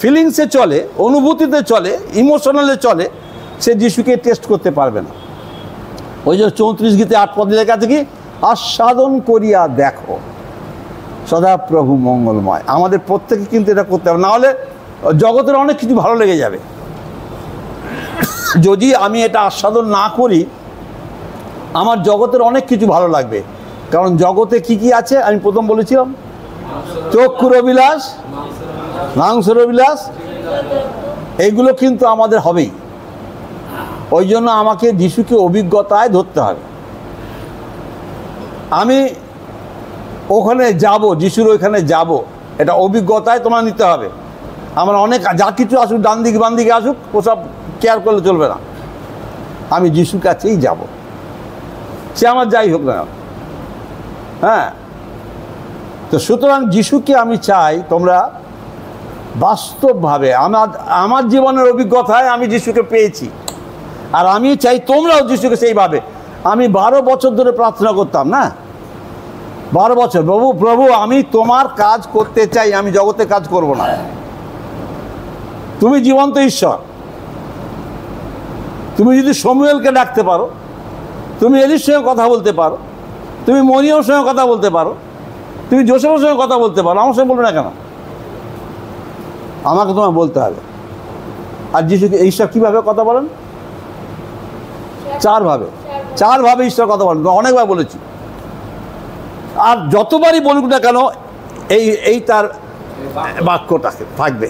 ফিলিংসে চলে, অনুভূতিতে চলে, ইমোশনালে চলে, সে যিশুকে টেস্ট করতে পারবে না। ওই যে 34 গীতে 8 পদে লেখা আছে কি, আস্বাদন করিয়া দেখো সদা প্রভু মঙ্গলময়। আমাদের প্রত্যেকে কিন্তু এটা করতে হবে, নাহলে জগতের অনেক কিছু ভালো লেগে যাবে। যদি আমি এটা আস্বাদন না করি, আমার জগতের অনেক কিছু ভালো লাগবে। কারণ জগতে কি কি আছে আমি প্রথম বলেছিলাম, চক্ষুর অবিলাস, মাংসের অবিলাস, এইগুলো কিন্তু আমাদের হবেই। ওই জন্য আমাকে যিশুকে অভিজ্ঞতায় ধরতে হবে। আমি ওখানে যাব, যিশুর ওইখানে যাব, এটা অভিজ্ঞতায় তোমার নিতে হবে। আমার অনেক যা কিছু আসুক, ডান দিকে বাম দিকে আসুক, ওসব কেয়ার করলে চলবে না। আমি যিশুর কাছেই যাব, সে আমার যাই হোক না। হ্যাঁ, তো সুতরাং যিশুকে আমি চাই তোমরা বাস্তবভাবে, আমার জীবনের অভিজ্ঞতায় আমি যিশুকে পেয়েছি, আর আমি চাই তোমরাও যিশুকে সেইভাবে। আমি 12 বছর ধরে প্রার্থনা করতাম, না 12 বছর, প্রভু আমি তোমার কাজ করতে চাই, আমি জগতে কাজ করব না। তুমি জীবন্ত ঈশ্বর, তুমি যদি শমূয়েলকে ডাকতে পারো, তুমি এলির সঙ্গে কথা বলতে পারো, তুমি মরিয়মের সঙ্গে কথা বলতে পারো, তুমি জোসেফের সঙ্গে কথা বলতে পারো, আমার সঙ্গে বলবে না কেন? আমাকে তোমায় বলতে হবে। আর যিশুকে ঈশ্বর কীভাবে কথা বলেন? 4 ভাবে ঈশ্বর কথা বলেন, অনেকবার বলেছি। আর যতবারই বলুক না কেন, এই তার বাক্যটাকে থাকবে,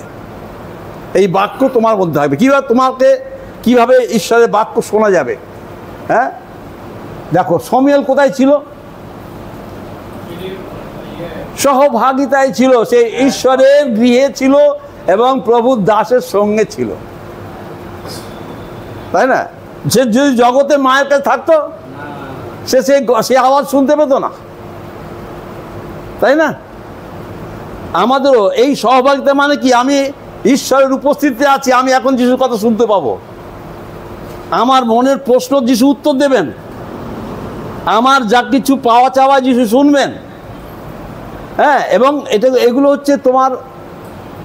এই বাক্য তোমার মধ্যে থাকবে। কীভাবে ঈশ্বরের বাক্য শোনা যাবে? হ্যাঁ, দেখো শমূয়েল কোথায় ছিল? সহভাগিতায় ছিল, সে ঈশ্বরের গৃহে ছিল এবং প্রভুর দাসের সঙ্গে ছিল, তাই না? সে যদি জগতে মায়ের কাছে থাকতো, সে আওয়াজ শুনতে পেত না, তাই না? আমাদেরও এই সহভাগিতা মানে কি, আমি ঈশ্বরের উপস্থিতিতে আছি, আমি এখন যিশুর কথা শুনতে পাবো। আমার মনের প্রশ্ন যিশু উত্তর দেবেন, আমার যা কিছু পাওয়া চাওয়া যিশু শুনবেন। হ্যাঁ, এবং এগুলো হচ্ছে তোমার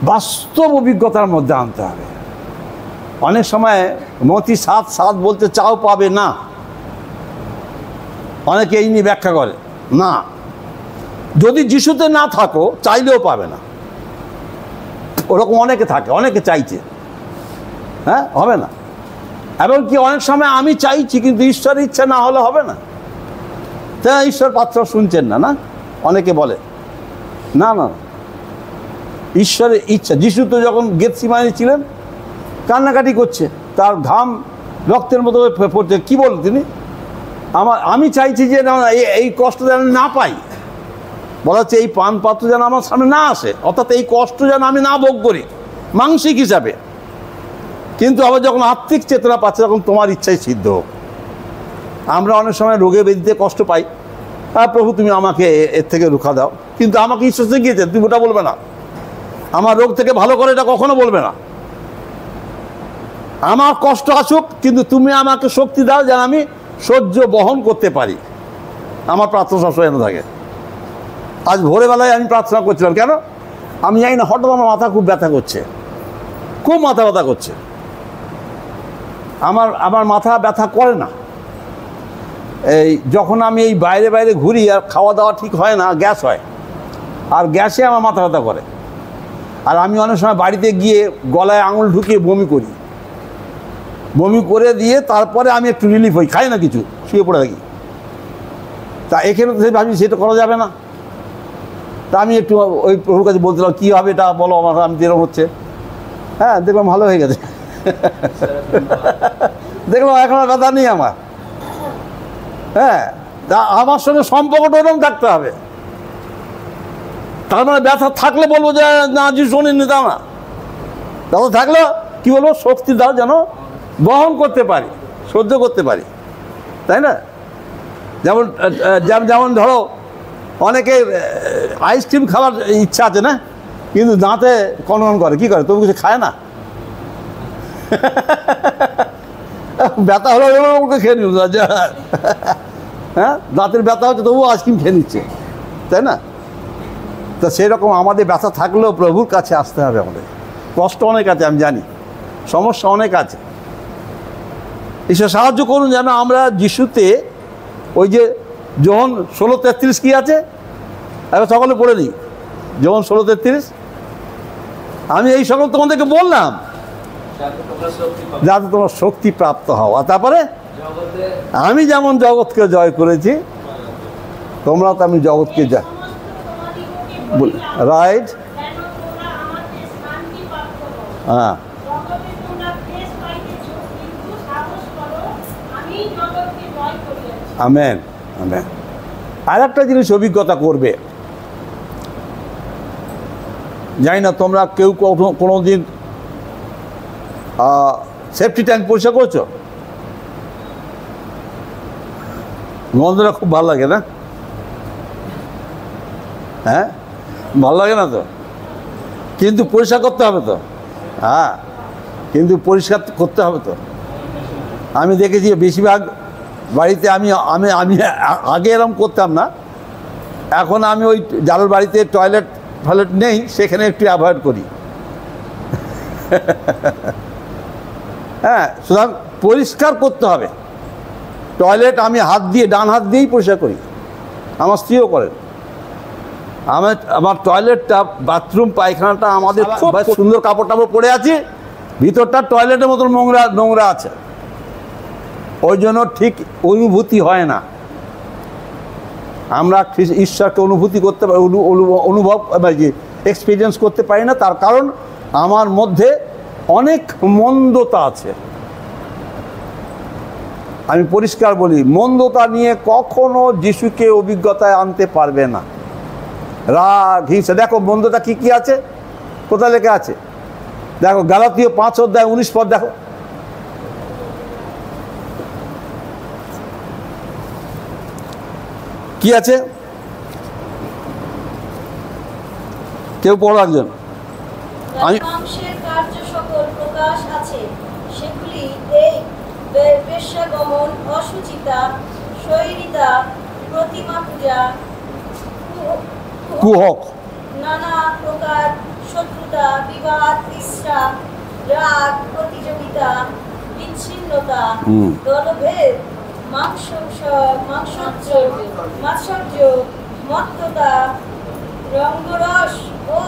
বাস্তব অভিজ্ঞতার মধ্যে আনতে হবে। অনেক সময় মতি 7 বলতে চাও, পাবে না, অনেকে এই নিয়ে ব্যাখ্যা করে না। যদি যিশুতে না থাকো, চাইলেও পাবে না। ওরকম অনেকে থাকে, অনেকে চাইছে, হ্যাঁ, হবে না। এবং কি অনেক সময় আমি চাইছি, কিন্তু ঈশ্বরের ইচ্ছা না হলে হবে না। তাই ঈশ্বর পাত্র শুনছেন না, না অনেকে বলে না, না ঈশ্বরের ইচ্ছা। যিশু তো যখন গেতসেমানে ছিলেন, কান্নাকাটি করছে, তার ঘাম রক্তের মতো পড়ছে, কী বল তিনি? আমি চাইছি যে এই কষ্ট যেন না পাই, বলা হচ্ছে এই পান পাত্র যেন আমার সামনে না আসে, অর্থাৎ এই কষ্ট যেন আমি না ভোগ করি মানসিক হিসাবে। কিন্তু আবার যখন আত্মিক চেতনা পাচ্ছে, তখন তোমার ইচ্ছাই সিদ্ধ হোক। আমরা অনেক সময় রোগে বেদিতে কষ্ট পাই, প্রভু তুমি আমাকে এর থেকে রক্ষা দাও, কিন্তু আমাকে ঈশ্বর শিখিয়েছে তুমি ওটা বলবে না। আমার রোগ থেকে ভালো করে এটা কখনো বলবে না। আমার কষ্ট আসুক, কিন্তু তুমি আমাকে শক্তি দাও যেন আমি সহ্য বহন করতে পারি। আমার প্রার্থনা সবসময় এনে থাকে। আজ ভোরবেলায় আমি প্রার্থনা করছিলাম, কেন আমি জানি না, হঠাৎ আমার মাথা খুব ব্যথা করছে, খুব মাথা ব্যথা করছে। আমার মাথা ব্যথা করে না এই যখন আমি এই বাইরে ঘুরি আর খাওয়া দাওয়া ঠিক হয় না, গ্যাস হয়, আর গ্যাসে আমার মাথা ব্যথা করে। আর আমি অনেক সময় বাড়িতে গিয়ে গলায় আঙুল ঢুকিয়ে বমি করি, বমি করে দিয়ে তারপরে আমি একটু রিলিফ হই, খাই না কিছু, শুয়ে পড়ে থাকি। তা এখানে তো ভাবি সেটা করা যাবে না। তা আমি একটু ওই প্রভুর কাছে বলছিলাম, কী হবে এটা বলো আমার, আমি যেরকম হচ্ছে। হ্যাঁ, দেখলাম ভালো হয়ে গেছে, দেখলাম এখন আর ব্যথা নেই আমার। হ্যাঁ, তা আমার সঙ্গে সম্পর্কটা ওরকম থাকতে হবে। তার মানে ব্যথা থাকলে বলবো যে না যিশু শোনেননি, তা না। ব্যথা থাকলে কী বলবো, শক্তি দাও যেন বহন করতে পারি, সহ্য করতে পারি, তাই না? যেমন ধরো অনেকে আইসক্রিম খাওয়ার ইচ্ছা আছে না, কিন্তু দাঁতে কনকন করে, কী করে, তবু কিছু খায় না। ব্যথা হলো ওকে খেয়ে নিল, হ্যাঁ, দাঁতের ব্যথা হচ্ছে তবুও আইসক্রিম খেয়ে নিচ্ছে, তাই না? তো সেরকম আমাদের ব্যথা থাকলেও প্রভুর কাছে আসতে হবে আমাদের। কষ্ট অনেক আছে, আমি জানি, সমস্যা অনেক আছে। ঈশ্বর সাহায্য করুন যেন আমরা যিশুতে, ওই যে যোহন 16:33 কি আছে, এবার সকলে পড়ে নিই। যোহন 16:33, আমি এই সকল তোমাদেরকে বললাম যাতে তোমার শক্তি প্রাপ্ত হও, আর তারপরে আমি যেমন জগৎকে জয় করেছি তোমরা তো আমি জগৎকে জয়, রাইট? হ্যাঁ, আমেন, আমেন। আর একটা জিনিস অভিজ্ঞতা করবে, জানি না তোমরা কেউ কোনো দিন সেফটি ট্যাঙ্ক পরিষ্কার করছো? গন্ধটা খুব ভালো লাগে না? হ্যাঁ, ভালো লাগে না তো, কিন্তু পরিষ্কার করতে হবে তো। হ্যাঁ, কিন্তু পরিষ্কার করতে হবে তো। আমি দেখেছি বেশিরভাগ বাড়িতে, আমি আমি আমি আগে এরকম করতাম না, এখন আমি ওই যার বাড়িতে টয়লেট নেই সেখানে একটু অ্যাভয়েড করি। হ্যাঁ, সুতরাং পরিষ্কার করতে হবে। টয়লেট আমি হাত দিয়ে, ডান হাত দিয়েই পরিষ্কার করি, আমার স্ত্রীও করেন। আমার টয়লেটটা, বাথরুম, পায়খানাটা আমাদের খুব সুন্দর, কাপড় টাপড় পরে আছে, ভিতরটা টয়লেটের মতন নোংরা আছে, ওই জন্য ঠিক অনুভূতি হয় না। আমরা ঈশ্বরকে অনুভূতি করতে পারি, অনুভব এক্সপিরিয়েন্স করতে পারি না, তার কারণ আমার মধ্যে অনেক মন্দতা আছে। আমি পরিষ্কার বলি, মন্দতা নিয়ে কখনো যিশুকে অভিজ্ঞতায় আনতে পারবে না। রাগ, হিংসা, দেখো মন্দতা কি কি আছে, কোথায় লেখা আছে দেখো, গালাতীয় 5:19 পদ দেখো। কি আছে? কেউ পড়ো একজন। মাংসের কার্য সকল প্রকাশ আছে, সেগুলি এই বেশ্যাগমন, অশুচিতা, শৈরিতা, প্রতিমা পূজা, কুহক, নানা প্রকার শত্রুতা, বিবাদ, ঈর্ষা, রাগ, প্রতিযোগিতা, বিচ্ছিন্নতা, দলভেদ, মাৎসর্য, মত্ততা, রঙ্গরস ও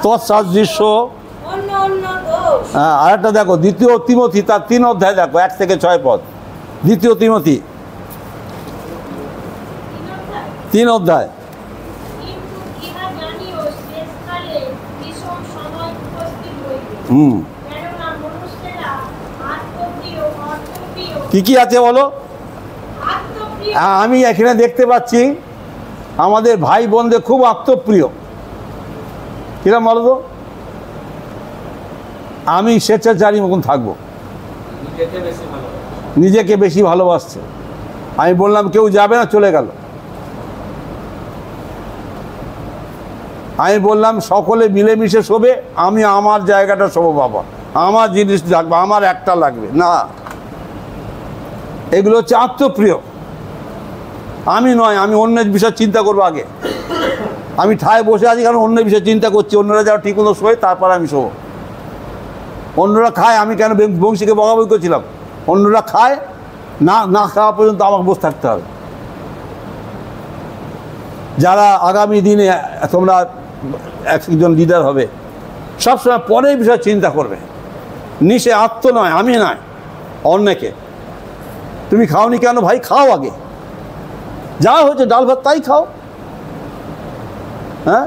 তৎসাদৃশ্য, অন্য অন্য দোষ। হ্যাঁ, আরেকটা দেখো, 2 তিমথি তার 3 অধ্যায় দেখো, 1 থেকে 6 পদ। 2 তিমথি 3 অধ্যায়। কি কি আছে বলো? আমি এখানে দেখতে পাচ্ছি আমাদের ভাই বোনদের খুব আত্মপ্রিয়। কিরম বলো তো? আমি স্বেচ্ছাচারী মতন থাকবো, নিজেকে বেশি ভালোবাসছে। আমি বললাম কেউ যাবে না, চলে গেল। আমি বললাম সকলে মিলেমিশে শোবে, আমি আমার জায়গাটা শোবো বাবা, আমার জিনিস লাগবে, আমার একটা লাগবে না। এগুলো হচ্ছে আত্মপ্রিয়। আমি নয়, আমি অন্যের বিষয় চিন্তা করবো আগে। আমি ঠায় বসে আছি কারণ অন্যের বিষয়ে চিন্তা করছি, অন্যরা যারা ঠিক মতো শোয় তারপর আমি শোবো। অন্যরা খায়, আমি কেন বংশীকে বকাবকি করছিলাম? অন্যরা খায় না খাওয়া পর্যন্ত আমাকে বসে থাকতে হবে। যারা আগামী দিনে তোমরা একজন লিডার হবে, সবসময় পরের বিষয়ে চিন্তা করবে, নিশে আত্ম নয়, আমি নয়, অন্যকে। তুমি খাওনি কেন ভাই? খাও আগে, যা হয়েছে ডাল ভাত তাই খাও। হ্যাঁ,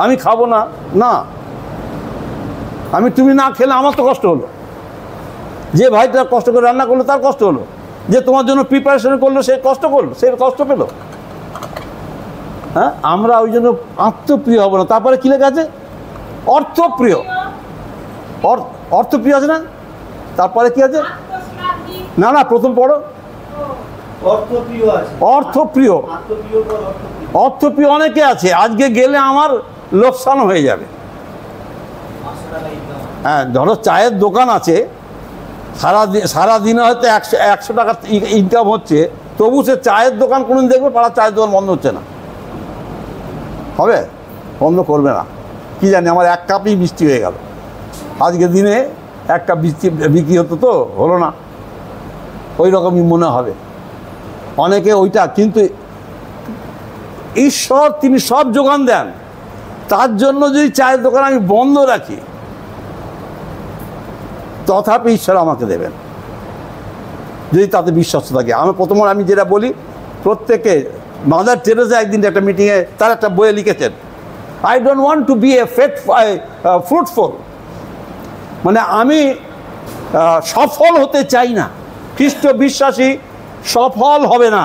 আমি খাবো না, না, তুমি না খেলে আমার তো কষ্ট হলো। যে ভাইটা কষ্ট করে রান্না করলো তার কষ্ট হলো, যে তোমার জন্য প্রিপারেশন করলো সে কষ্ট করলো, সে কষ্ট পেল। হ্যাঁ, আমরা ওই জন্য আত্মপ্রিয় হবো না। তারপরে কি লেখা আছে? অর্থপ্রিয়। অর্থপ্রিয় আছে না? তারপরে কি আছে? না না, প্রথম পড়ো। অর্থপ্রিয়। অর্থপ্রিয় অনেকে আছে, আজকে গেলে আমার লোকসান হয়ে যাবে। হ্যাঁ, ধরো চায়ের দোকান আছে, সারাদিনে হয়তো 100 টাকা ইনকাম হচ্ছে, তবু সে চায়ের দোকান কোনদিন দেখবে পাড়ার চায়ের দোকান বন্ধ হচ্ছে না। হবে? বন্ধ করবে না। কী জানি আমার 1 কাপই মিষ্টি হয়ে গেল। আজকের দিনে 1 কাপ মিষ্টি বিক্রি হতো তো হলো না, ওই রকমই মনে হবে অনেকে ওইটা। কিন্তু ঈশ্বর তিনি সব যোগান দেন, তার জন্য যদি চায়ের দোকান আমি বন্ধ রাখি তথাপি ঈশ্বর আমাকে দেবেন, যদি তাতে বিশ্বাস থাকে। আমি যেটা বলি, প্রত্যেকে মাদার টেরেসা একদিন একটা মিটিংয়ে তার একটা বইয়ে লিখেছেন, I don't want to be a fruitful, মানে আমি সফল হতে চাই না। খ্রিস্ট বিশ্বাসী সফল হবে না,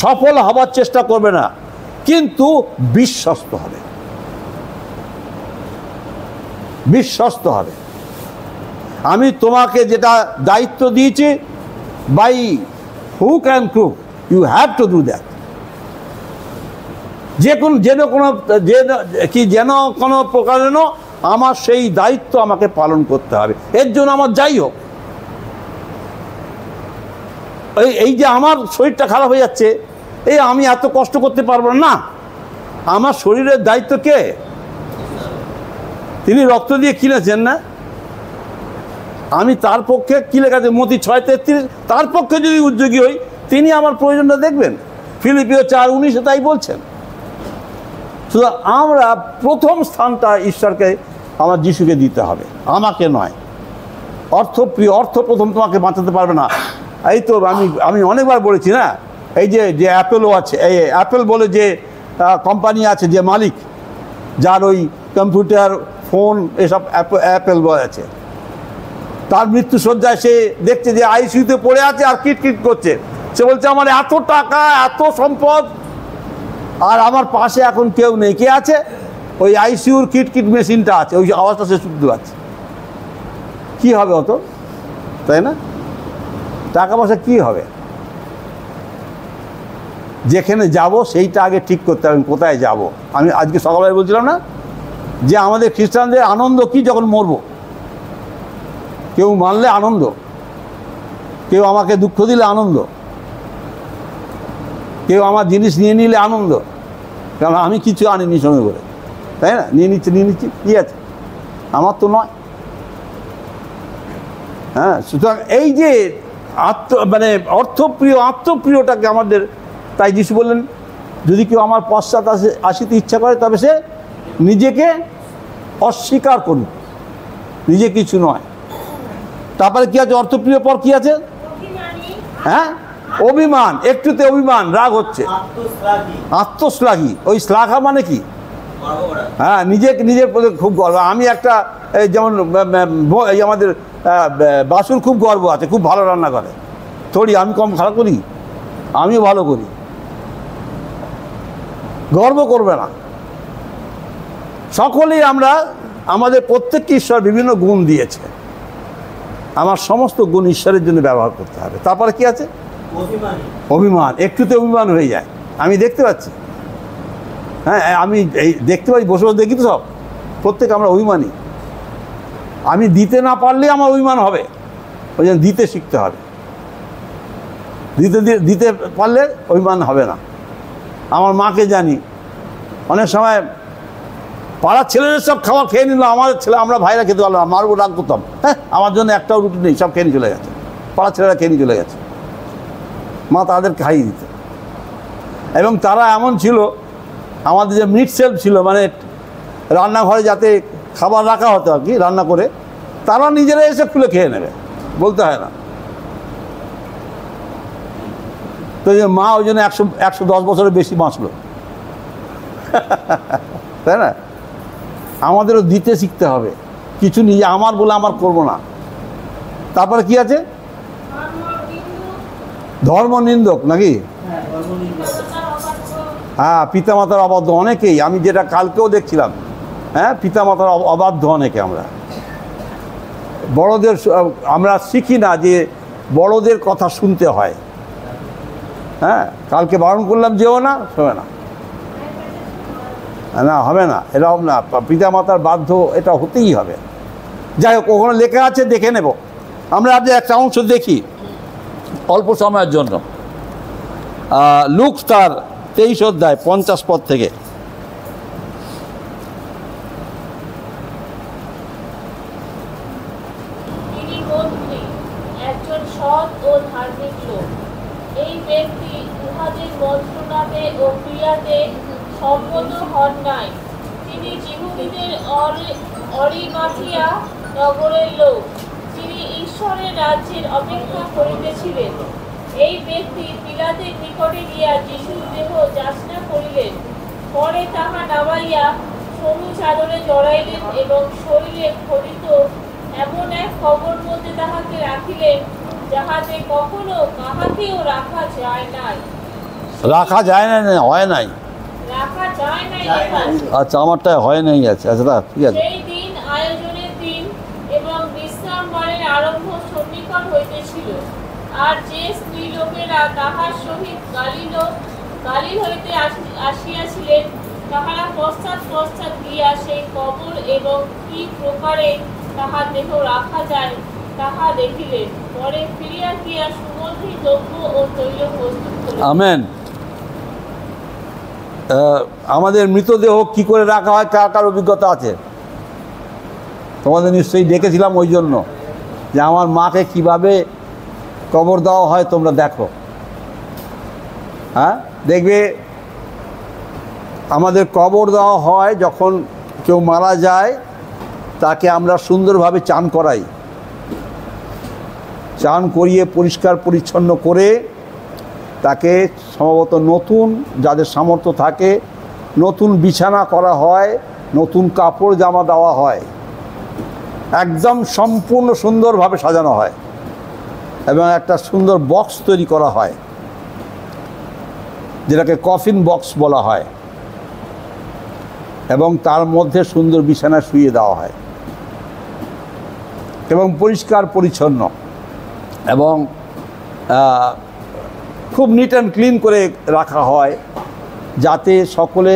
সফল হবার চেষ্টা করবে না, কিন্তু বিশ্বস্ত হবে, বিশ্বস্ত হবে। আমি তোমাকে যেটা দায়িত্ব দিয়েছি, by hook and crook you have to do that. যেন কোনো প্রকারেণ আমার সেই দায়িত্ব আমাকে পালন করতে হবে। এর জন্য আমার যাই হোক, এই যে আমার শরীরটা খারাপ হয়ে যাচ্ছে, আমি এত কষ্ট করতে পারবো না। আমার শরীরের দায়িত্ব কে? তিনি রক্ত দিয়ে কিনেছেন না? আমি তার পক্ষে কি লেখা আছে মতি 6:33, তার পক্ষে যদি উদ্যোগী হই তিনি আমার প্রয়োজনটা দেখবেন। ফিলিপিও 4:19 তাই বলছেন। শুধু আমরা প্রথম স্থানটা ঈশ্বরকে, আমার যিশুকে দিতে হবে, আমাকে নয়। অর্থ প্রথম তোমাকে বাঁচাতে পারবে না। এই তো আমি অনেকবার বলেছি না, এই যে অ্যাপেলও আছে, এই অ্যাপেল বলে যে কোম্পানি আছে, যে মালিক, যার ওই কম্পিউটার ফোন এসব অ্যাপেল বলে আছে, তার মৃত্যুসজ্জায় সে দেখছে যে আইসিইউতে পড়ে আছে আর কিটকিট করছে। সে বলছে আমার এত টাকা, এত সম্পদ, আর আমার পাশে এখন কেউ নেই। কে আছে? ওই আইসিইউর কিটকিট মেশিনটা আছে, ওই আওয়াজটা সে শুনতে পাচ্ছে। কী হবে অত, তাই না? টাকা পয়সা কী হবে? যেখানে যাব সেইটা আগে ঠিক করতে হবে, কোথায় যাব। আমি আজকে সকালবেলা বলছিলাম না যে আমাদের খ্রিস্টানদের আনন্দ কি যখন মরবো। কেউ মানলে আনন্দ, কেউ আমাকে দুঃখ দিলে আনন্দ, কেউ আমার জিনিস নিয়ে নিলে আনন্দ, কারণ আমি কিছু আনিনি সঙ্গে করে, তাই না? নিয়ে নিচ্ছি কী আছে, আমার তো নয়। হ্যাঁ, সুতরাং এই যে আত্মপ্রিয়টাকে আমাদের, তাই যিশু বললেন যদি কেউ আমার পশ্চাৎ আসিতে ইচ্ছা করে তবে সে নিজেকে অস্বীকার করুক, নিজে কিছু নয়। তারপরে কি আছে? অর্থপ্রিয় পর কি আছে? হ্যাঁ, অভিমান, একটুতে অভিমান, রাগ হচ্ছে, আত্মশ্লাঘী। ওই শ্লাঘা মানে কি? হ্যাঁ, নিজের প্রতি খুব গর্ব। আমি একটা যেমন আমাদের বাসুর খুব গর্ব আছে, খুব ভালো রান্না করে। থোড়ি আমি কম খারাপ করি? আমিও ভালো করি। গর্ব করবে না। সকলেই আমরা, আমাদের প্রত্যেককে ঈশ্বর বিভিন্ন গুণ দিয়েছে, আমার সমস্ত গুণ ঈশ্বরের জন্য ব্যবহার করতে হবে। তারপরে কি আছে? অভিমান, একটুতে অভিমান হয়ে যায়। আমি দেখতে পাচ্ছি, হ্যাঁ, আমি দেখতে পাচ্ছি, বসে বসে দেখি তো সব, প্রত্যেকে আমরা অভিমানী। আমি দিতে না পারলে আমার অভিমান হবে, ওই জন্য দিতে শিখতে হবে। দিতে পারলে অভিমান হবে না। আমার মাকে জানি, অনেক সময় পাড়ার ছেলেদের সব খাবার খেয়ে নিল, আমাদের ছেলে, আমরা ভাইরা খেতে পারলাম, মারবো, রাগ করতাম, হ্যাঁ আমার জন্য একটাও রুটি নেই, সব খেয়ে নিয়ে চলে গেছে, পাড়ার ছেলেরা খেয়ে নিয়ে চলে গেছে। মা তাদের খাইয়ে দিত। এবং তারা এমন ছিল, আমাদের যে মিট সেলফ ছিল, মানে রান্নাঘরে যাতে খাবার রাখা হতো আর কি, রান্না করে, তারা নিজেরা এসে খুলে খেয়ে নেবে, বলতে হয় না। তো যে মা ওই জন্য 110 বছরের বেশি বাঁচলো, তাই না? আমাদেরও দিতে শিখতে হবে, কিছু নিজে আমার বলে আমার করবো না। তারপরে কি আছে? ধর্ম নিন্দক নাকি? হ্যাঁ, পিতামাতার অবাধ্য অনেকেই, আমি যেটা কালকেও দেখছিলাম, হ্যাঁ, পিতামাতার অবাধ্য অনেকে। আমরা বড়দের, আমরা শিখি না যে বড়দের কথা শুনতে হয়। হ্যাঁ, কালকে বারণ করলাম যেও না, শোনে না, না হবে না, এরকম না, পিতামাতার বাধ্য, এটা হতেই হবে। যাই হোক, ওখানে লেখা আছে, দেখে নেব। আমরা আজ একটা অংশ দেখি অল্প সময়ের জন্য। লুক তার 23 অধ্যায় 50 পদ থেকে। ও ক্রিয়াতে সম্মত হন নাই। তিনি যিহুদীদের অরিমাথিয়া নগরের লোক, যিনি ঈশ্বরের রাজ্যের অপেক্ষা করিতেছিলেন। এই ব্যক্তি পিলাতের নিকটে গিয়া যিশুর দেহ যাচনা করিলেন। পরে তাহা নামাইয়া সরু চাদরে জড়াইলেন এবং শরীরে খড়িত এমন এক কবর মধ্যে তাহাকে রাখিলেন, যাহাতে কখনো কাহাকেও রাখা যায় নাই। রাখা যায় না, হয় নাই। রাখা যায় নাই লেখা আছে। আচ্ছা, আমারটা হয় নাই আছে। আচ্ছা, তা ঠিক আছে। সেই দিন আয়োজনের দিন এবং বিশ্রামবারের আরম্ভ সন্নিকট হইতেছিল। আর যে স্ত্রী লোকেরা তাহার সহিত গালিল হইতে আসিয়াছিলেন, তাহারা পশ্চাৎ পশ্চাৎ গিয়া সেই কবর এবং কি প্রকারে তাহার দেহ রাখা যায় তাহা দেখিলেন। পরে ফিরিয়া গিয়া সুগন্ধি দ্রব্য ও তৈল প্রস্তুত করিলেন। আমেন। আমাদের মৃতদেহ কি করে রাখা হয়, কার কার অভিজ্ঞতা আছে? তোমাদের নিশ্চয়ই ডেকেছিলাম ওই জন্য, যে আমার মাকে কিভাবে কবর দেওয়া হয় তোমরা দেখো। হ্যাঁ, দেখবে আমাদের কবর দেওয়া হয় যখন কেউ মারা যায়, তাকে আমরা সুন্দরভাবে চান করাই। চান করিয়ে পরিষ্কার পরিচ্ছন্ন করে তাকে সম্ভবত নতুন, যাদের সামর্থ্য থাকে, নতুন বিছানা করা হয়, নতুন কাপড় জামা দেওয়া হয়, একদম সম্পূর্ণ সুন্দরভাবে সাজানো হয় এবং একটা সুন্দর বক্স তৈরি করা হয়, যেটাকে কফিন বক্স বলা হয়, এবং তার মধ্যে সুন্দর বিছানা শুইয়ে দেওয়া হয় এবং পরিষ্কার পরিচ্ছন্ন এবং খুব নিট অ্যান্ড ক্লিন করে রাখা হয়, যাতে সকলে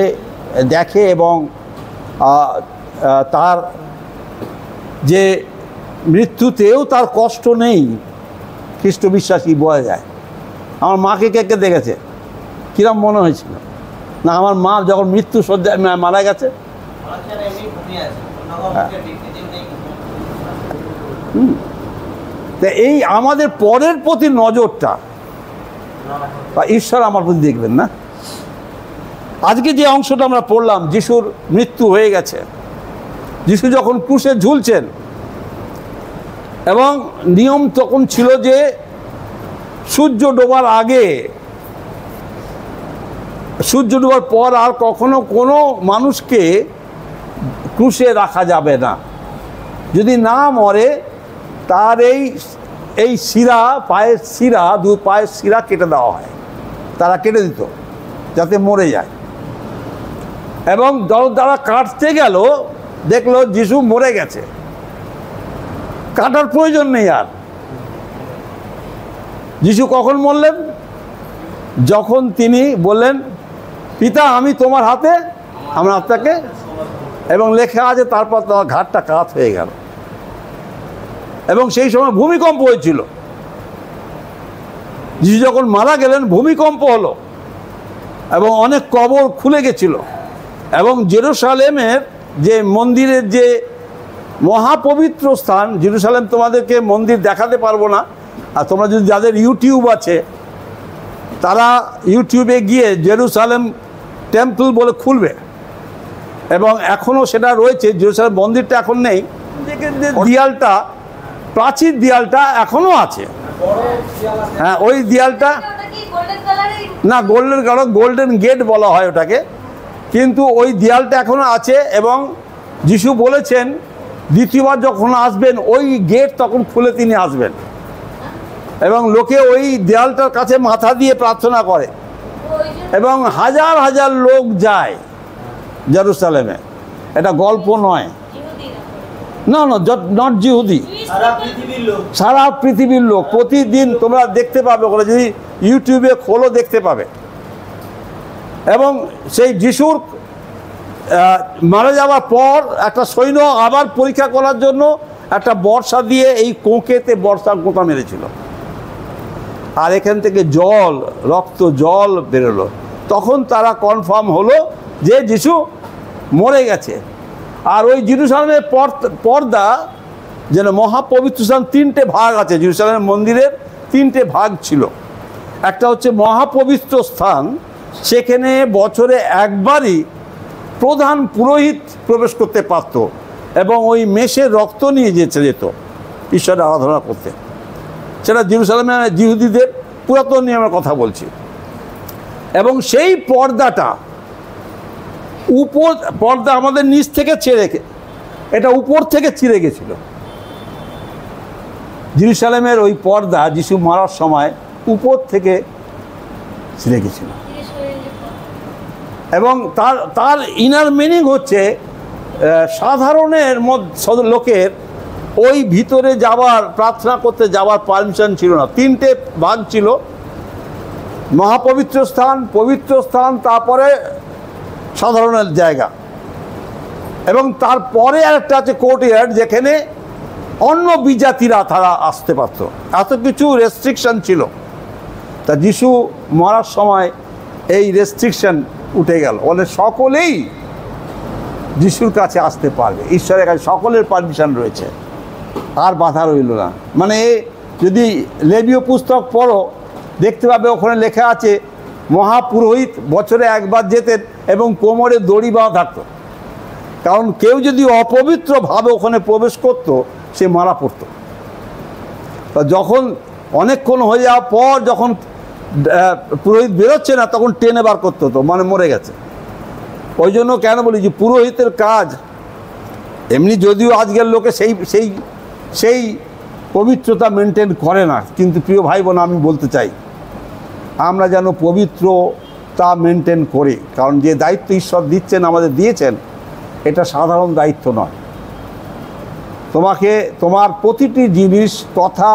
দেখে এবং তার যে মৃত্যুতেও তার কষ্ট নেই, খ্রিস্ট বিশ্বাসী বোঝা যায়। আমার মাকে কে কে দেখেছে? কিরম মনে হয়েছিল? না, আমার মা যখন মৃত্যু শয্যায় মারা গেছে, তা এই আমাদের পরের প্রতি নজরটা বা ঈশ্বর আমার প্রতি দেখবেন না। আজকে যে অংশটা আমরা পড়লাম, যিশুর মৃত্যু হয়ে গেছে, যিশু যখন ক্রুশে ঝুলছেন, এবং নিয়ম তখন ছিল যে সূর্য ডোবার আগে, সূর্য ডোবার পর আর কখনো কোনো মানুষকে ক্রুশে রাখা যাবে না। যদি না মরে, তার এই শিরা, পায়ের শিরা, দু পায়ের শিরা কেটে দেওয়া হয়। তারা কেটে দিত যাতে মরে যায়। এবং যারা কাটতে গেল, দেখলো যিশু মরে গেছে, কাটার প্রয়োজন নেই আর। যিশু কখন মরলেন? যখন তিনি বললেন, পিতা আমি তোমার হাতে আমার আত্মাকে, এবং লেখা আছে তারপর তোমার ঘাটটা কাত হয়ে গেল। এবং সেই সময় ভূমিকম্প হয়েছিল। যিশু যখন মারা গেলেন, ভূমিকম্প হলো এবং অনেক কবর খুলে গেছিল। এবং জেরুসালেমের যে মন্দিরের যে মহাপবিত্র স্থান, জেরুসালেম তোমাদেরকে মন্দির দেখাতে পারবো না, আর তোমরা যদি, যাদের ইউটিউব আছে, তারা ইউটিউবে গিয়ে জেরুসালেম টেম্পল বলে খুলবে, এবং এখনও সেটা রয়েছে। জেরুসালেম মন্দিরটা এখন নেই, দেয়ালটা, প্রাচীর দেয়ালটা এখনও আছে। হ্যাঁ, ওই দেয়ালটা না, গোল্ডেন গেট বলা হয় ওটাকে, কিন্তু ওই দেয়ালটা এখনও আছে। এবং যিশু বলেছেন দ্বিতীয়বার যখন আসবেন, ওই গেট তখন খুলে তিনি আসবেন, এবং লোকে ওই দেয়ালটার কাছে মাথা দিয়ে প্রার্থনা করে, এবং হাজার হাজার লোক যায় জেরুসালেমে। এটা গল্প নয়, না, নট জিহুদি, সারা পৃথিবীর লোক প্রতিদিন তোমরা দেখতে পাবে, ওগুলো যদি ইউটিউবে খোলো দেখতে পাবে। এবং সেই যিশুর মারা যাওয়ার পর একটা সৈন্য আবার পরীক্ষা করার জন্য একটা বর্ষা দিয়ে এই কোঁকেতে বর্ষার গোঁতা মেরেছিল, আর এখান থেকে জল, রক্ত জল বেরোলো। তখন তারা কনফার্ম হলো যে যিশু মরে গেছে। আর ওই জেরুসালেমের পর্দা, যেন মহাপবিত্র স্থান, তিনটে ভাগ আছে। জেরুসালেমের মন্দিরের তিনটে ভাগ ছিল। একটা হচ্ছে মহাপবিত্র স্থান, সেখানে বছরে একবারই প্রধান পুরোহিত প্রবেশ করতে পারত এবং ওই মেষের রক্ত নিয়ে যেত ঈশ্বরের আরাধনা করতে। সেটা জেরুজালেমে জিহুদীদের পুরাতন নিয়মের কথা বলছি। এবং সেই পর্দা আমাদের নিচ থেকে এটা উপর থেকে ছিঁড়ে গেছিল। জেরুজালেমের ওই পর্দা যিশু মারার সময় উপর থেকে ছিঁড়ে গেছিল। এবং তার ইনার মিনিং হচ্ছে সাধারণের লোকের ওই ভিতরে যাওয়ার, প্রার্থনা করতে যাওয়ার পারমিশন ছিল না। 3টে ভাগ ছিল, মহাপবিত্র স্থান, পবিত্র স্থান, তারপরে সাধারণের জায়গা, এবং তারপরে আরেকটা আছে কোর্টইয়ার্ড, যেখানে অন্য বিজাতিরা তারা আসতে পারত। এত কিছু রেস্ট্রিকশন ছিল। তা যিশু মরার সময় এই রেস্ট্রিকশন উঠে গেল, বলে সকলেই যিশুর কাছে আসতে পারবে, ঈশ্বরের কাছে সকলের পারমিশন রয়েছে, আর বাধা রইল না। মানে যদি লেবীয় পুস্তক পড়ো দেখতে পাবে ওখানে লেখা আছে মহাপুরোহিত বছরে একবার যেতেন এবং কোমরে দড়ি বাঁধা থাকতো, কারণ কেউ যদি অপবিত্রভাবে ওখানে প্রবেশ করত সে মারা পড়ত। তা যখন অনেকক্ষণ হয়ে যাওয়ার পর যখন পুরোহিত বেরোচ্ছে না তখন টেনে বার করতে হতো, মানে মরে গেছে। ওই জন্য কেন বলি যে পুরোহিতের কাজ এমনি, যদিও আজকের লোকে সেই পবিত্রতা মেনটেন করে না, কিন্তু প্রিয় ভাই বোন আমি বলতে চাই আমরা যেন পবিত্রতা মেনটেন করি, কারণ যে দায়িত্ব ঈশ্বর দিচ্ছেন, আমাদের দিয়েছেন, এটা সাধারণ দায়িত্ব নয়। তোমার প্রতিটি জিনিস, কথা,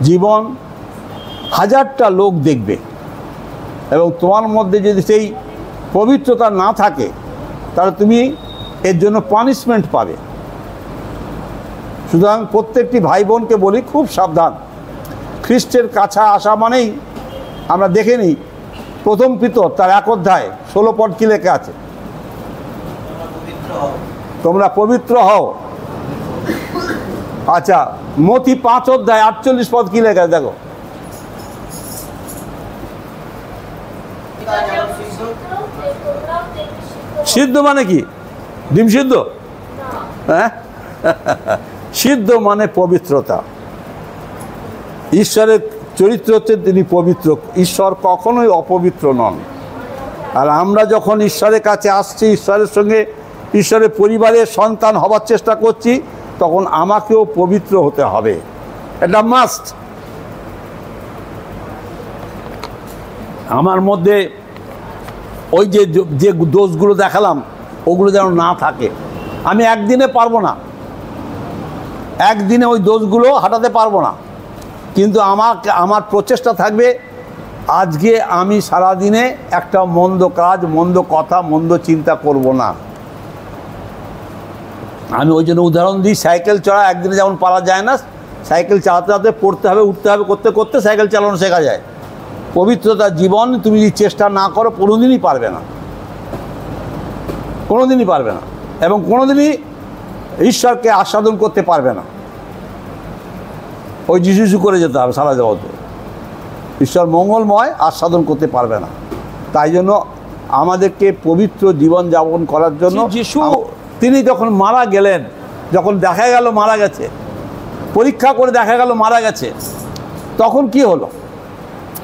জীবন হাজারটা লোক দেখবে, এবং তোমার মধ্যে যদি সেই পবিত্রতা না থাকে তাহলে তুমি এর জন্য পানিশমেন্ট পাবে। সুতরাং প্রত্যেকটি ভাই বোনকে বলি খুব সাবধান। খ্রিস্টের কাছে আসা মানেই আমরা দেখে নিই প্রথম পিতর তার 1 অধ্যায় 16 পদ কি লেখা আছে? তোমরা পবিত্র হও। আচ্ছা, মতি 5 অধ্যায় 48 পদ কি লেখা দেখো। সিদ্ধ মানে কি? ডিম সিদ্ধ? হ্যাঁ, সিদ্ধ মানে পবিত্রতা। ঈশ্বরের চরিত্র হচ্ছে তিনি পবিত্র, ঈশ্বর কখনোই অপবিত্র নন। আর আমরা যখন ঈশ্বরের কাছে আসছি, ঈশ্বরের সঙ্গে, ঈশ্বরের পরিবারের সন্তান হবার চেষ্টা করছি, তখন আমাকেও পবিত্র হতে হবে, এটা মাস্ট। আমার মধ্যে ওই যে দোষগুলো দেখালাম ওগুলো যেন না থাকে। আমি একদিনে পারবো না, একদিনে ওই দোষগুলো হাঁটাতে পারবো না, কিন্তু আমার প্রচেষ্টা থাকবে আজকে আমি সারাদিনে একটা মন্দ কাজ, মন্দ কথা, মন্দ চিন্তা করব না। আমি ওই জন্য উদাহরণ দিই, সাইকেল চড়া একদিনে যেমন পারা যায় না, সাইকেল চালাতে চালাতে পড়তে হবে, উঠতে হবে, করতে করতে সাইকেল চালানো শেখা যায়। পবিত্রতার জীবন তুমি যদি চেষ্টা না করো কোনোদিনই পারবে না, কোনোদিনই পারবে না, এবং কোনোদিনই ঈশ্বরকে আস্বাদন করতে পারবে না। ওই যিশু করে যেতে হবে সারা জগতে, ঈশ্বর মঙ্গলময় আস্বাদন করতে পারবে না। তাই জন্য আমাদেরকে পবিত্র জীবন যাপন করার জন্য যিশু তিনি যখন মারা গেলেন, যখন দেখা গেল মারা গেছে, পরীক্ষা করে দেখা গেল মারা গেছে, তখন কি হলো?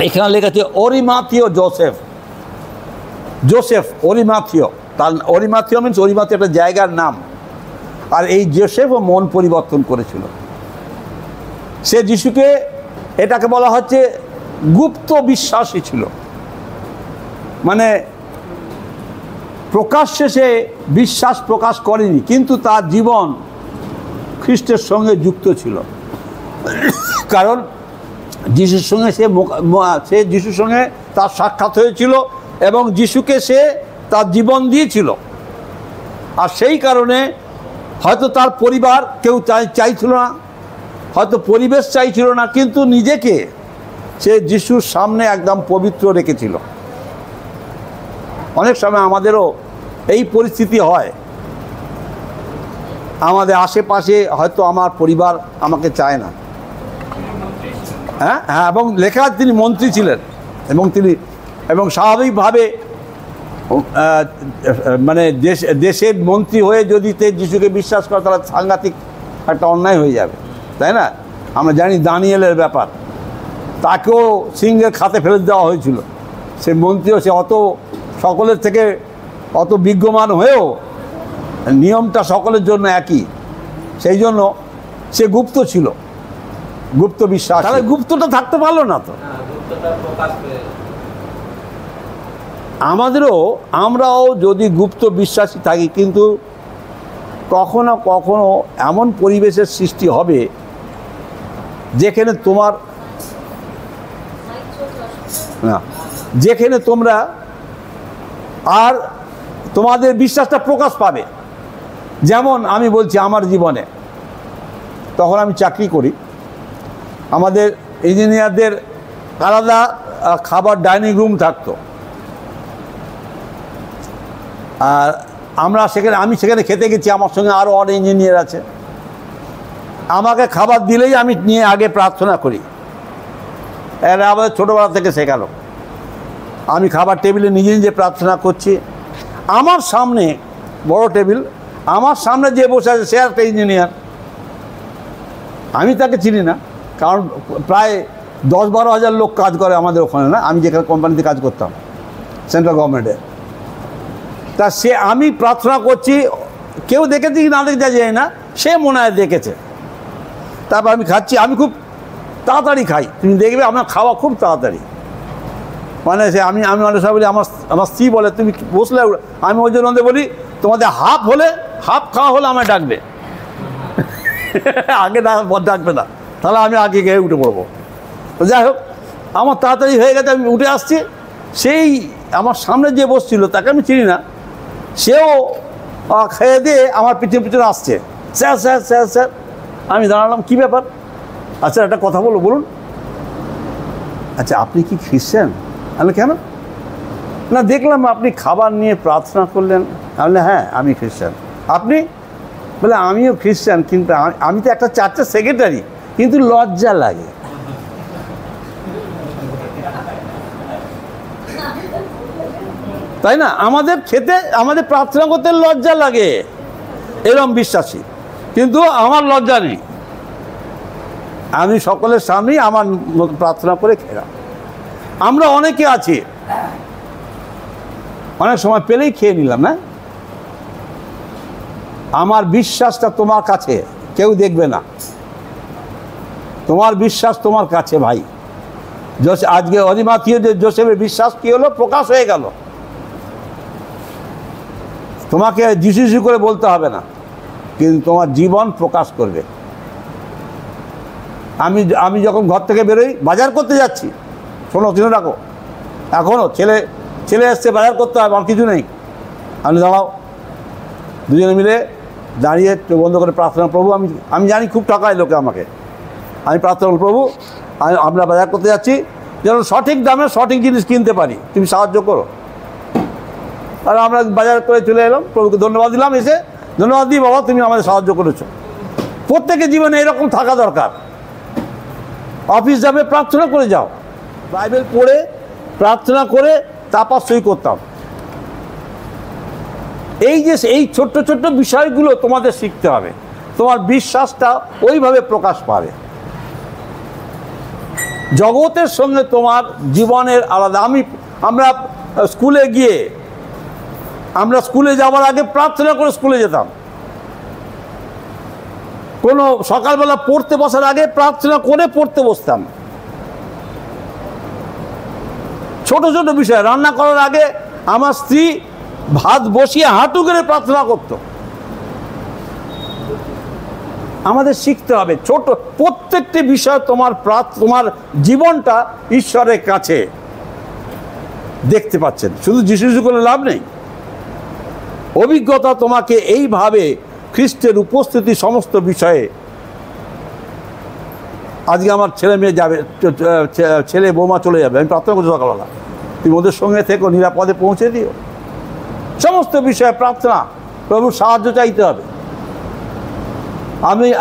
এখানে লেখা অরিমাথিও জোসেফ অরিমাথিও, তার অরিমাথিও মিনস অরিমাথিও একটা জায়গার নাম। আর এই জোসেফও মন পরিবর্তন করেছিল। সে যিশুকে, এটাকে বলা হচ্ছে গুপ্ত বিশ্বাসী ছিল, মানে প্রকাশ্যে সে বিশ্বাস প্রকাশ করেনি, কিন্তু তার জীবন খ্রিস্টের সঙ্গে যুক্ত ছিল। কারণ যিশুর সঙ্গে সে যিশুর সঙ্গে তার সাক্ষাৎ হয়েছিল এবং যিশুকে সে তার জীবন দিয়েছিল। আর সেই কারণে হয়তো তার পরিবার কেউ চাইছিল না, হয়তো পরিবেশ চাইছিল না, কিন্তু নিজেকে সে যিশুর সামনে একদম পবিত্র রেখেছিল। অনেক সময় আমাদেরও এই পরিস্থিতি হয়, আমাদের আশেপাশে হয়তো আমার পরিবার আমাকে চায় না, হ্যাঁ, এবং লেখা তিনি মন্ত্রী ছিলেন এবং তিনি এবং স্বাভাবিকভাবে মানে দেশের মন্ত্রী হয়ে যদি যিশুকে বিশ্বাস করে তাহলে সাংঘাতিক একটা অন্যায় হয়ে যাবে, তাই না? আমরা জানি দানিয়েলের ব্যাপার, তাকেও সিংহের খাতে ফেরত দেওয়া হয়েছিল। সে মন্ত্রীও সে অত সকলের থেকে অত বিজ্ঞমান হয়েও নিয়মটা সকলের জন্য একই, সেই জন্য সে গুপ্ত ছিল, গুপ্ত বিশ্বাস। তাহলে গুপ্তটা থাকতে পারলো না তো। আমরাও যদি গুপ্ত বিশ্বাসী থাকি, কিন্তু কখনো কখনো এমন পরিবেশের সৃষ্টি হবে যেখানে তোমরা আর তোমাদের বিশ্বাসটা প্রকাশ পাবে। যেমন আমি বলছি, আমার জীবনে তখন আমি চাকরি করি, আমাদের ইঞ্জিনিয়ারদের আলাদা খাবার ডাইনিং রুম থাকতো, আর আমি সেখানে খেতে গেছি, আমার সঙ্গে আরও অনেক ইঞ্জিনিয়ার আছে। আমাকে খাবার দিলেই আমি নিয়ে আগে প্রার্থনা করি। এরা আমাদের ছোটোবেলা থেকে শেখালো। আমি খাবার টেবিলে নিজে নিজে প্রার্থনা করছি। আমার সামনে বড় টেবিল, আমার সামনে যে বসে আছে সে একটা ইঞ্জিনিয়ার। আমি তাকে চিনি না, কারণ প্রায় 10-12 হাজার লোক কাজ করে আমাদের ওখানে, না আমি যেখানে কোম্পানিতে কাজ করতাম সেন্ট্রাল গভর্নমেন্টে। তা আমি প্রার্থনা করছি, কেউ দেখেছে কি না দেখতে যাই না, সে মনে হয় দেখেছে। তারপর আমি খাচ্ছি, আমি খুব তাড়াতাড়ি খাই, তুমি দেখবে আমার খাওয়া খুব তাড়াতাড়ি। মানে আমি অনেক সময় বলি, আমার স্ত্রী বলে তুমি বসলে, আমি ওই জন্য বলি তোমাদের হাফ খাওয়া হলে আমায় ডাকবে, আগে ডাকবে না, তাহলে আমি আগে গিয়ে উঠে পড়বো। তো যাই হোক, আমার তাড়াতাড়ি হয়ে গেছে, আমি উঠে আসছি। সেই আমার সামনে যে বসছিল তাকে আমি চিনি না, সেও খেয়ে দিয়ে আমার পিছনে আসছে, স্যার স্যার স্যার স্যার। আমি দাঁড়ালাম, কী ব্যাপার? আচ্ছা একটা কথা বলুন। আচ্ছা আপনি কি খ্রিস্টান? আমি কেন? না দেখলাম আপনি খাবার নিয়ে প্রার্থনা করলেন। আমি হ্যাঁ আমি খ্রিস্টান। আপনি? বলে আমিও খ্রিস্টান, কিন্তু আমি তো একটা চার্চের সেক্রেটারি, কিন্তু লজ্জা লাগে। তাই না? আমাদের প্রার্থনা করতে লজ্জা লাগে, এরকম বিশ্বাসী, কিন্তু আমার লজ্জা নেই। আমি সকলের সামনেই আমার প্রার্থনা করে খেলাম। আমরা অনেকে আছি, অনেক সময় পেলেই খেয়ে নিলাম, না? আমার বিশ্বাসটা তোমার কাছে, কেউ দেখবে না। তোমার বিশ্বাস তোমার কাছে ভাই। আজকে অরিমাথিয়াদের যোসেফের বিশ্বাস কি হলো? প্রকাশ হয়ে গেল। তোমাকে যিশু করে বলতে হবে না, কিন্তু তোমার জীবন প্রকাশ করবে। আমি যখন ঘর থেকে বেরোই, বাজার করতে যাচ্ছি, শোনো চিনে রাখো, এখনও ছেলে এসছে, বাজার করতে হবে, আমার কিছু নেই। আমি দাঁড়াও, দুজনে মিলে দাঁড়িয়ে বন্ধ করে প্রার্থনা, প্রভু আমি জানি খুব টাকায় লোকে আমাকে, আমি প্রার্থনা করি, প্রভু আমরা বাজার করতে যাচ্ছি, যেন সঠিক দামে সঠিক জিনিস কিনতে পারি, তুমি সাহায্য করো। আর আমরা বাজার করে চলে এলাম, প্রভুকে ধন্যবাদ দিলাম, এসে ধন্যবাদ দিই, বাবা তুমি আমাদের সাহায্য করেছো। প্রত্যেকের জীবনে এরকম থাকা দরকার। অফিস যাবে, প্রার্থনা করে যাও, বাইবেল পড়ে প্রার্থনা করে তারপর সই করতাম। এই ছোট্ট ছোট্ট বিষয়গুলো তোমাদের শিখতে হবে, তোমার বিশ্বাসটা ওইভাবে প্রকাশ পাবে। জগতের সঙ্গে তোমার জীবনের আলাদা। আমরা স্কুলে যাওয়ার আগে প্রার্থনা করে স্কুলে যেতাম। কোনো সকালবেলা পড়তে বসার আগে প্রার্থনা করে পড়তে বসতাম। ছোট ছোট বিষয়, রান্না করার আগে আমার স্ত্রী ভাত বসিয়ে হাঁটু করে প্রার্থনা করত। আমাদের শিখতে হবে ছোট প্রত্যেকটি বিষয়। তোমার জীবনটা ঈশ্বরের কাছে দেখতে পাচ্ছেন, শুধু যিশু করে লাভ নেই। অভিজ্ঞতা তোমাকে এইভাবে খ্রিস্টের উপস্থিতি সমস্ত বিষয়ে। আজকে আমার ছেলে মেয়ে যাবে, ছেলে বৌমা চলে যাবে, আমি প্রার্থনা করছি সকালবেলা, তুমি ওদের সঙ্গে থেকো, নিরাপদে পৌঁছে দিও। সমস্ত বিষয়ে প্রার্থনা, প্রভুর সাহায্য চাইতে হবে।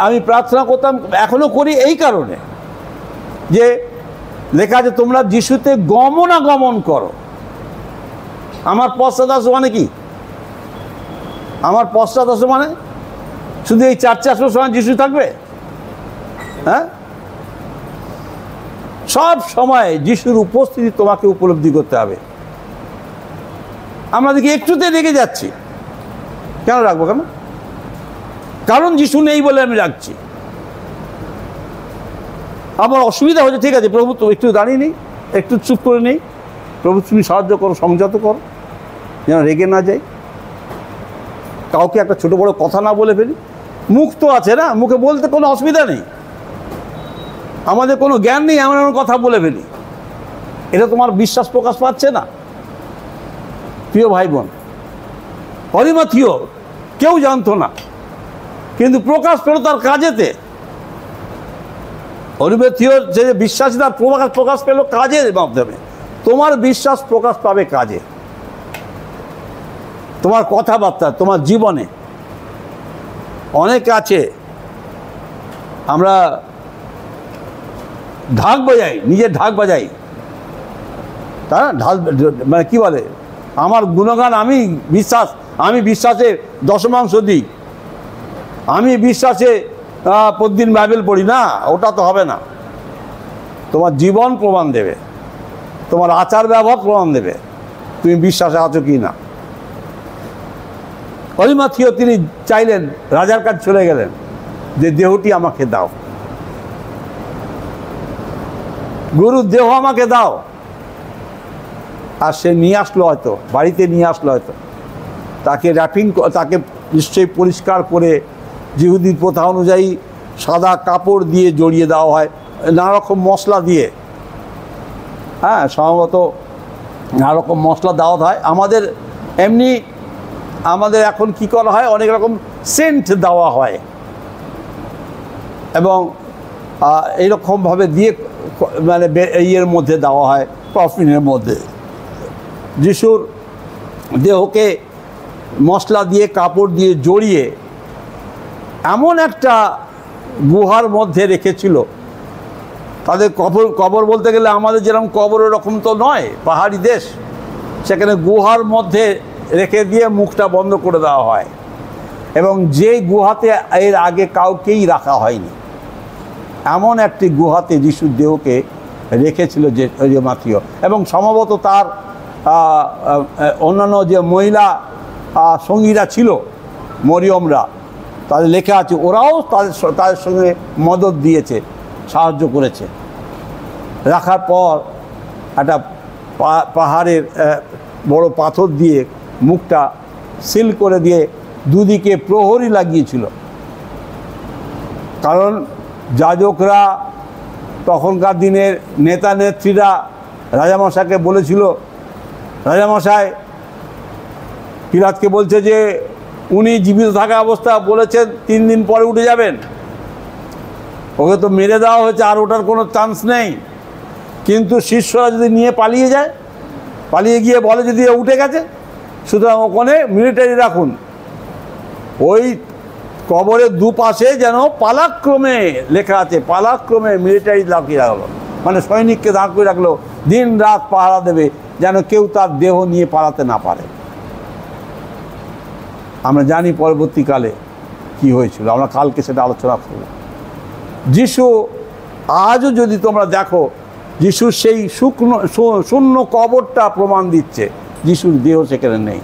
আমি প্রার্থনা করতাম, এখনো করি এই কারণে, যে লেখা আছে তোমরা যিশুতে গমনাগমন করো। আমার পশ্চাৎ আসো মানে কি? আমার পশ্চাৎ আসো মানে শুধু এই 400 সময় যিশু থাকবে? হ্যাঁ, সব সময় যিশুর উপস্থিতি তোমাকে উপলব্ধি করতে হবে। আমরা দেখি একটুতে রেগে যাচ্ছি, কেন রাখবো? কেন? কারণ যিশু নেই বলে আমি রাখছি। আমার অসুবিধা হচ্ছে, ঠিক আছে প্রভু, তো একটু দাঁড়িয়ে নেই, একটু চুপ করে নেই, প্রভু তুমি সাহায্য করো, সংযত করো, যেন রেগে না যাই, কাউকে একটা ছোট বড় কথা না বলে ফেলি। মুখ তো আছে না, মুখে বলতে কোনো অসুবিধা নেই, আমাদের কোনো জ্ঞান নেই, এমন এমন কথা বলে ফেলি। এটা তোমার বিশ্বাস প্রকাশ পাচ্ছে না? প্রিয় ভাই বোন, অরিমাথিও কেউ জানতো না, কিন্তু প্রকাশ পেল তার কাজেতে। অরিমাথিওর যে বিশ্বাসীরা প্রকাশ পেল কাজের মাধ্যমে। তোমার বিশ্বাস প্রকাশ পাবে কাজে, তোমার কথাবার্তা, তোমার জীবনে। অনেক আছে আমরা ঢাক বাজাই, নিজের ঢাক বাজাই, তা ঢাল মানে কি বলে, আমার গুণগান, আমি বিশ্বাসে দশমাংশ দিই, আমি বিশ্বাসে প্রতিদিন বাইবেল পড়ি না, ওটা তো হবে না। তোমার জীবন প্রমাণ দেবে, তোমার আচার ব্যবহার প্রমাণ দেবে তুমি বিশ্বাসে আছো কি না। অরিমাথিও তিনি চাইলেন, রাজার কাছে চলে গেলেন যে দেহটি আমাকে দাও, গরুর দেহ আমাকে দাও। আর সে নিয়ে আসলো, হয়তো বাড়িতে নিয়ে আসলো, হয়তো তাকে তাকে নিশ্চয়ই পরিষ্কার করে ইহুদি প্রথা অনুযায়ী সাদা কাপড় দিয়ে জড়িয়ে দেওয়া হয়, নানা রকম মশলা দিয়ে। হ্যাঁ, সম্ভবত নানা রকম মশলা দেওয়া হয়। আমাদের এখন কি করা হয়, অনেক রকম সেন্ট দেওয়া হয়, এবং এইরকমভাবে দিয়ে মানে ইয়ের মধ্যে দেওয়া হয়, কফিনের মধ্যে। যিশুর দেহকে মশলা দিয়ে কাপড় দিয়ে জড়িয়ে এমন একটা গুহার মধ্যে রেখেছিল। তাদের কবর বলতে গেলে আমাদের যেরকম কবর ওরকম তো নয়, পাহাড়ি দেশ, সেখানে গুহার মধ্যে রেখে দিয়ে মুখটা বন্ধ করে দেওয়া হয়, এবং যে গুহাতে এর আগে কাউকেই রাখা হয়নি, এমন একটি গুহাতে যিশুর দেহকে রেখেছিল যে অরিমাথিও। এবং সম্ভবত তার অন্যান্য যে মহিলা সঙ্গীরা ছিল, মরিয়মরা, তাদের লেখা আছে, ওরাও তাদের সঙ্গে মদত দিয়েছে, সাহায্য করেছে। রাখার পর একটা পাহাড়ের বড় পাথর দিয়ে মুখটা সিল করে দিয়ে দুদিকে প্রহরী লাগিয়েছিল। কারণ যাজকরা, তখনকার দিনের নেতা নেত্রীরা রাজামশাইকে বলেছিল, রাজামশাই পিলাতকে বলছে যে উনি জীবিত থাকা অবস্থা বলেছেন 3 দিন পরে উঠে যাবেন, ওকে তো মেরে দেওয়া হয়েছে, আর ওটার কোনো চান্স নেই। কিন্তু শিষ্যরা যদি নিয়ে পালিয়ে গিয়ে বলে যদি উঠে গেছে, সুতরাং ওখানে মিলিটারি রাখুন। ওই কবরের দুপাশে যেন পালাক্রমে লেখা আছে, পালাক্রমে মিলিটারি লাগিয়ে রাখলো, মানে সৈনিককে দাঁড় করে রাখলো, দিন রাত পাহারা দেবে, যেন কেউ তার দেহ নিয়ে পালাতে না পারে। আমরা জানি পরবর্তীকালে কি হয়েছিল, আমরা কালকে সেটা আলোচনা করব। যিশু আজও যদি তোমরা দেখো, যিশুর সেই শূন্য কবরটা প্রমাণ দিচ্ছে যিশুর দেহ সেখানে নেই।